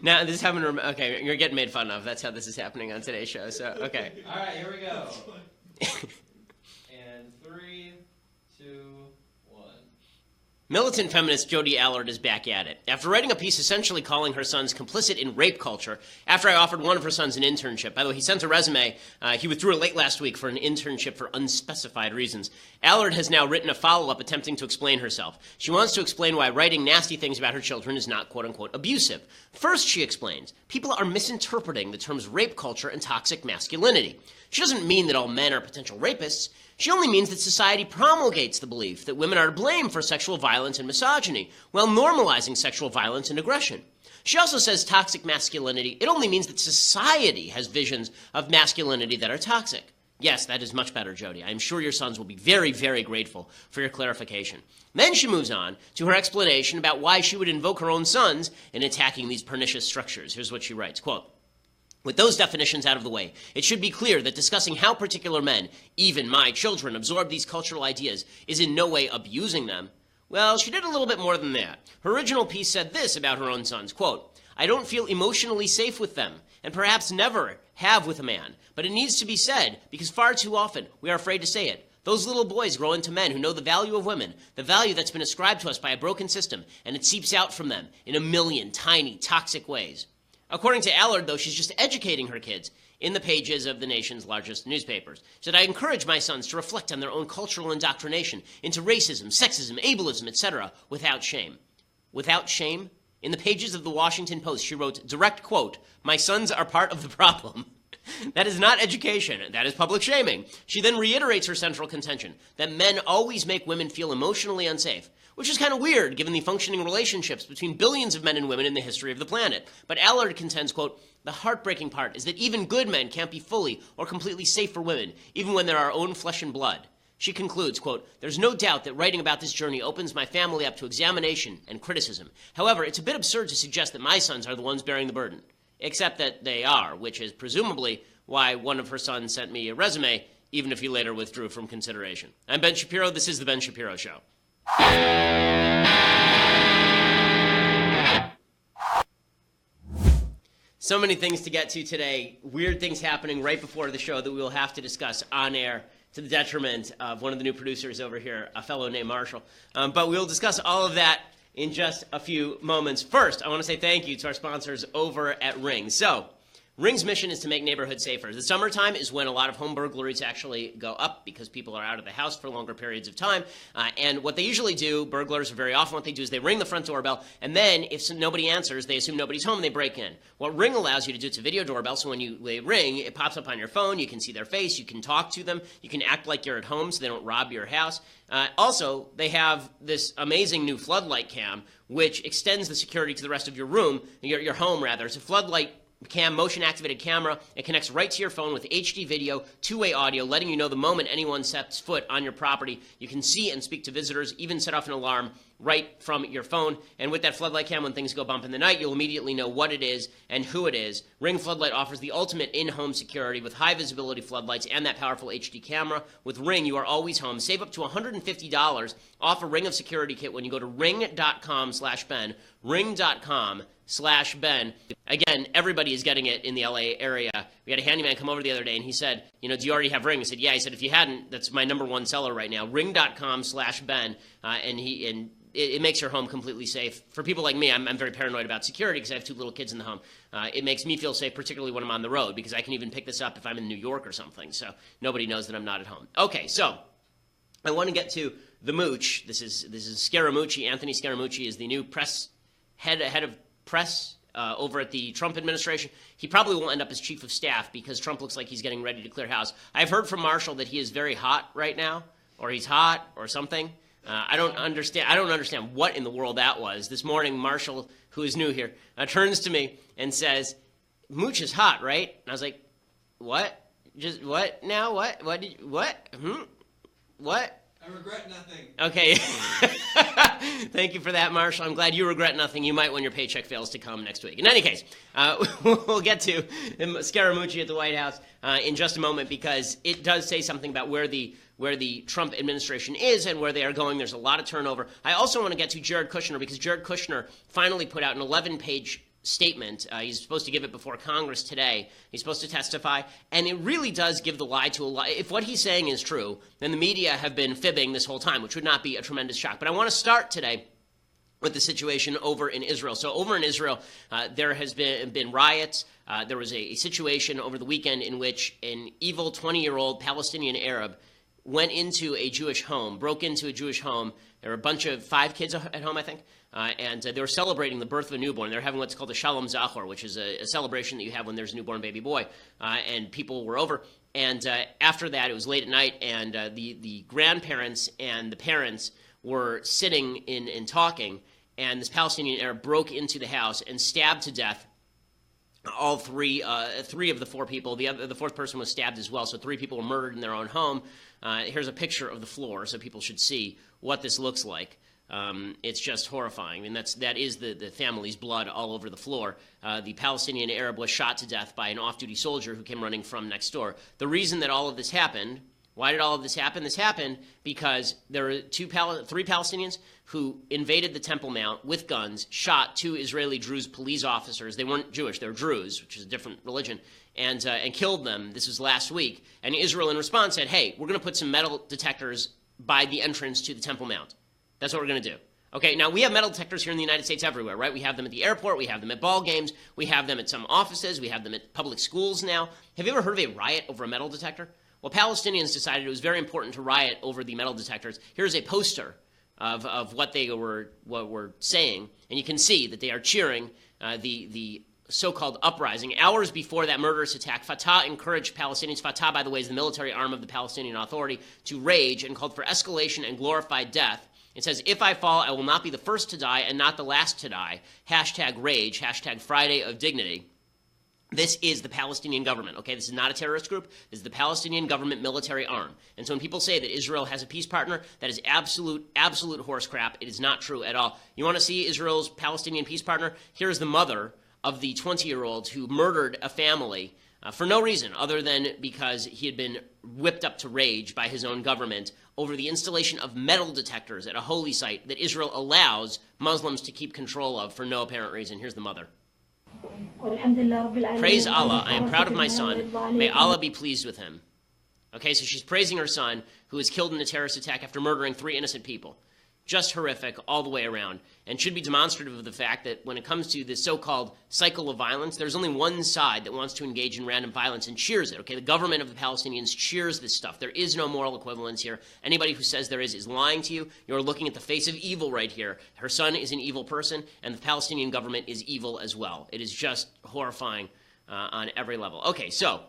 Now this is having. Okay, you're getting made fun of. That's how this is happening on today's show. So okay. All right, here we go. And 3, 2, 1. Militant feminist Jodi Allard is back at it. After writing a piece essentially calling her sons complicit in rape culture, after I offered one of her sons an internship, by the way, he sent a resume. He withdrew it late last week for an internship for unspecified reasons. Allard has now written a follow-up attempting to explain herself. She wants to explain why writing nasty things about her children is not quote-unquote abusive. First, she explains, people are misinterpreting the terms rape culture and toxic masculinity. She doesn't mean that all men are potential rapists. She only means that society promulgates the belief that women are to blame for sexual violence and misogyny, while normalizing sexual violence and aggression. She also says toxic masculinity, it only means that society has visions of masculinity that are toxic. Yes, that is much better, Jodi. I am sure your sons will be very, very grateful for your clarification. Then she moves on to her explanation about why she would invoke her own sons in attacking these pernicious structures. Here's what she writes, quote, with those definitions out of the way, it should be clear that discussing how particular men, even my children, absorb these cultural ideas is in no way abusing them. Well, she did a little bit more than that. Her original piece said this about her own sons, quote, I don't feel emotionally safe with them, and perhaps never have with a man, but it needs to be said because far too often we are afraid to say it. Those little boys grow into men who know the value of women, the value that's been ascribed to us by a broken system, and it seeps out from them in a million tiny, toxic ways. According to Allard, though, she's just educating her kids in the pages of the nation's largest newspapers. She said, I encourage my sons to reflect on their own cultural indoctrination into racism, sexism, ableism, etc., without shame. Without shame? In the pages of the Washington Post, she wrote, direct quote, my sons are part of the problem. That is not education. That is public shaming. She then reiterates her central contention that men always make women feel emotionally unsafe, which is kind of weird given the functioning relationships between billions of men and women in the history of the planet. But Allard contends, quote, the heartbreaking part is that even good men can't be fully or completely safe for women, even when they're our own flesh and blood. She concludes, quote, there's no doubt that writing about this journey opens my family up to examination and criticism. However, it's a bit absurd to suggest that my sons are the ones bearing the burden. Except that they are, which is presumably why one of her sons sent me a resume, even if he later withdrew from consideration. I'm Ben Shapiro. This is The Ben Shapiro Show. So many things to get to today. Weird things happening right before the show that we will have to discuss on air to the detriment of one of the new producers over here, a fellow named Marshall. But we'll discuss all of that in just a few moments. First, I want to say thank you to our sponsors over at Ring. So, Ring's mission is to make neighborhoods safer. The summertime is when a lot of home burglaries actually go up because people are out of the house for longer periods of time. And what they usually do, burglars are very often what they do is they ring the front doorbell, and then if nobody answers, they assume nobody's home and they break in. What Ring allows you to do, it's a video doorbell, so when they ring, it pops up on your phone, you can see their face, you can talk to them, you can act like you're at home so they don't rob your house. Also, they have this amazing new floodlight cam, which extends the security to the rest of your room, your home rather. It's a floodlight cam, motion-activated camera. It connects right to your phone with HD video, two-way audio, letting you know the moment anyone sets foot on your property. You can see and speak to visitors, even set off an alarm right from your phone. And with that floodlight cam, when things go bump in the night, you'll immediately know what it is and who it is. Ring Floodlight offers the ultimate in-home security with high-visibility floodlights and that powerful HD camera. With Ring, you are always home. Save up to $150 off a Ring of Security kit when you go to ring.com/Ben, ring.com/Ben. Again, everybody is getting it in the LA area. We had a handyman come over the other day and he said, do you already have Ring? I said, yeah. He said, if you hadn't, that's my number one seller right now, ring.com/Ben. And it makes your home completely safe. For people like me, I'm very paranoid about security because I have two little kids in the home. It makes me feel safe, particularly when I'm on the road, because I can even pick this up if I'm in New York or something. So nobody knows that I'm not at home. Okay, so I want to get to the Mooch. This is Scaramucci. Anthony Scaramucci is the new head of press over at the Trump administration. He probably will end up as chief of staff because Trump looks like he's getting ready to clear house. I've heard from Marshall that he is very hot right now, or he's hot or something. I don't understand what in the world that was. This morning, Marshall, who is new here, turns to me and says, Mooch is hot, right? And I was like, what? Just what now? What? What? What? I regret nothing. Okay. Thank you for that, Marshall. I'm glad you regret nothing. You might when your paycheck fails to come next week. In any case, we'll get to Scaramucci at the White House in just a moment because it does say something about where the Trump administration is and where they are going. There's a lot of turnover. I also want to get to Jared Kushner because Jared Kushner finally put out an 11-page statement. He's supposed to give it before Congress today. He's supposed to testify, and it really does give the lie to a lie. If what he's saying is true, then the media have been fibbing this whole time, which would not be a tremendous shock. But I want to start today with the situation over in Israel. So over in Israel, there has been riots. There was a situation over the weekend in which an evil 20-year-old Palestinian Arab went into a Jewish home, broke into a Jewish home. There were a bunch of 5 kids at home, I think, and they were celebrating the birth of a newborn. They were having what's called a Shalom Zachor, which is a celebration that you have when there's a newborn baby boy, and people were over. And after that, it was late at night, and the grandparents and the parents were sitting and talking, and this Palestinian Arab broke into the house and stabbed to death all three of the 4 people. The 4th person was stabbed as well, so 3 people were murdered in their own home. Here's a picture of the floor so people should see what this looks like. It's just horrifying. I mean, that is the family's blood all over the floor. The Palestinian Arab was shot to death by an off-duty soldier who came running from next door. The reason that all of this happened, why did all of this happen? This happened because there were 3 Palestinians who invaded the Temple Mount with guns, shot 2 Israeli Druze police officers. They weren't Jewish, they were Druze, which is a different religion, and killed them. This was last week. And Israel, in response, said, hey, we're going to put some metal detectors by the entrance to the Temple Mount. That's what we're going to do. Okay, now we have metal detectors here in the United States everywhere, right? We have them at the airport, we have them at ball games, we have them at some offices, we have them at public schools now. Have you ever heard of a riot over a metal detector? Well, Palestinians decided it was very important to riot over the metal detectors. Here's a poster of what they were saying, and you can see that they are cheering the so-called uprising. Hours before that murderous attack, Fatah encouraged Palestinians, Fatah, by the way, is the military arm of the Palestinian Authority, to rage and called for escalation and glorified death. It says, if I fall, I will not be the first to die and not the last to die. Hashtag rage, hashtag Friday of Dignity. This is the Palestinian government, okay? This is not a terrorist group. This is the Palestinian government military arm. And so when people say that Israel has a peace partner, that is absolute horse crap. It is not true at all. You want to see Israel's Palestinian peace partner? Here's the mother of the 20-year-old who murdered a family for no reason other than because he had been whipped up to rage by his own government over the installation of metal detectors at a holy site that Israel allows Muslims to keep control of for no apparent reason. Here's the mother. Praise Allah, I am proud of my son. May Allah be pleased with him. Okay, so she's praising her son, who was killed in a terrorist attack after murdering 3 innocent people. Just horrific all the way around, and should be demonstrative of the fact that when it comes to this so-called cycle of violence, there's only one side that wants to engage in random violence and cheers it, okay? The government of the Palestinians cheers this stuff. There is no moral equivalence here. Anybody who says there is lying to you. You're looking at the face of evil right here. Her son is an evil person, and the Palestinian government is evil as well. It is just horrifying on every level. Okay, so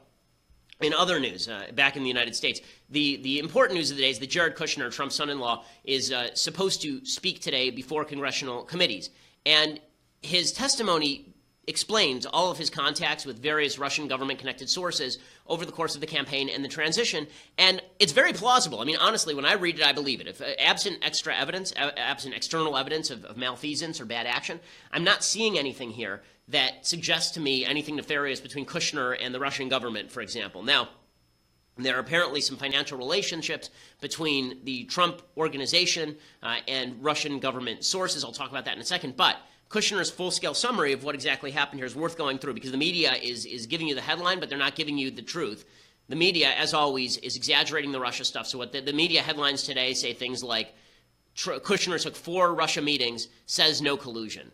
in other news, back in the United States, the important news of the day is that Jared Kushner, Trump's son-in-law, is supposed to speak today before congressional committees. And his testimony explains all of his contacts with various Russian government-connected sources over the course of the campaign and the transition. And it's very plausible. I mean, honestly, when I read it, I believe it. If absent extra evidence, absent external evidence of malfeasance or bad action, I'm not seeing anything here that suggests to me anything nefarious between Kushner and the Russian government, for example. Now, there are apparently some financial relationships between the Trump organization and Russian government sources. I'll talk about that in a second. But Kushner's full-scale summary of what exactly happened here is worth going through because the media is giving you the headline, but they're not giving you the truth. The media, as always, is exaggerating the Russia stuff. So what the media headlines today say things like, Kushner took 4 Russia meetings, says no collusion.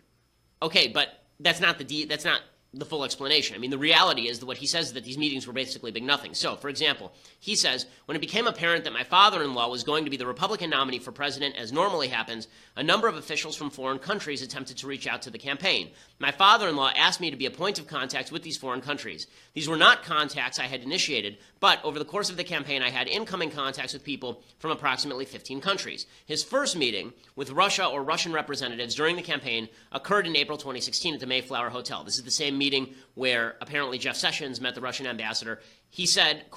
Okay, but that's not the full explanation. I mean, the reality is that what he says is that these meetings were basically big nothing. So, for example, he says, when it became apparent that my father-in-law was going to be the Republican nominee for president, as normally happens, a number of officials from foreign countries attempted to reach out to the campaign. My father-in-law asked me to be a point of contact with these foreign countries. These were not contacts I had initiated, but over the course of the campaign, I had incoming contacts with people from approximately 15 countries. His first meeting with Russia or Russian representatives during the campaign occurred in April 2016 at the Mayflower Hotel. This is the same meeting where apparently Jeff Sessions met the Russian ambassador. He said,